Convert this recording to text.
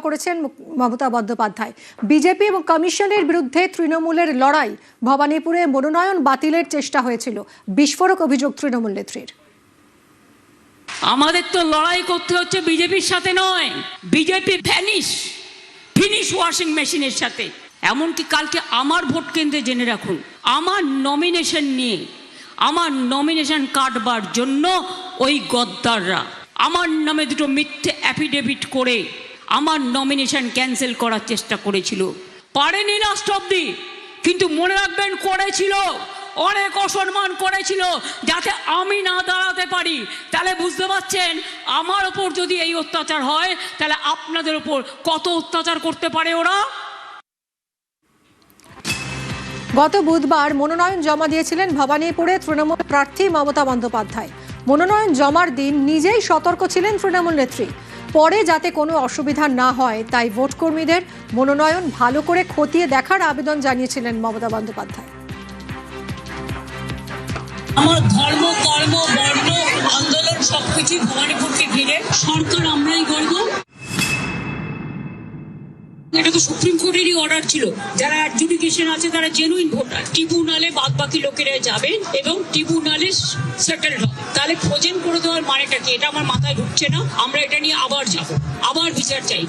করেছেন মমতা বন্দ্যোপাধ্যায়। বিজেপি এবং কমিশনের বিরুদ্ধে তৃণমূলের লড়াই। ভবানীপুরে মনোনয়ন বাতিলের চেষ্টা হয়েছিল, বিস্ফোরক অভিযোগ তৃণমূল নেত্রীর। আমাদের তো লড়াই করতে হচ্ছে বিজেপির সাথে নয়, বিজেপি ফিনিশ ওয়াশিং মেশিনের সাথে। এমনকি কালকে আমার ভোট কেন্দ্রে জেনে রাখুন, আমার নমিনেশন নিয়ে, আমার নমিনেশন কাটবার জন্য ওই গদ্দাররা আমার নামে দুটো মিথ্যে অ্যাফিডেভিট করে আমার নমিনেশন ক্যান্সেল করার চেষ্টা করেছিল। পারেনি লাস্ট অবধি, কিন্তু মনে রাখবেন করেছিল, অনেক অসম্মান করেছিল যাতে আমি না দাঁড়াতে পারি। তাহলে বুঝতে পারছেন আমার ওপর যদি এই অত্যাচার হয় তাহলে আপনাদের ওপর কত অত্যাচার করতে পারে ওরা। গত বুধবার মনোনয়ন জমা দিয়েছিলেন ভবানীপুরে তৃণমূল প্রার্থী মমতা বন্দ্যোপাধ্যায়। মনোনয়ন জমার দিন নিজেই সতর্ক ছিলেন তৃণমূল নেত্রী, পরে যাতে কোনো অসুবিধা না হয় তাই ভোট কর্মীদের মনোনয়ন ভালো করে খতিয়ে দেখার আবেদন জানিয়েছিলেন মমতা বন্দ্যোপাধ্যায়। আমার ধর্ম, কর্ম, বর্ণ, আন্দোলন সবকিছু ভবানীপুরকে ঘিরে, সরকার আমরাই করব। এটা তো সুপ্রিম কোর্টেরই অর্ডার ছিল, যারা অ্যাডজুডিকেশন আছে তারা জেনুইন ভোটার, ট্রিবিউনালে বাদ বাকি লোকেরা যাবে এবং ট্রিবিউনালে সেটেলড হবে। তাহলে ফ্রোজেন করে দেওয়ার মানেটা কি, এটা আমার মাথায় ঢুকছে না। আমরা এটা নিয়ে আবার যাব, আবার বিচার চাই।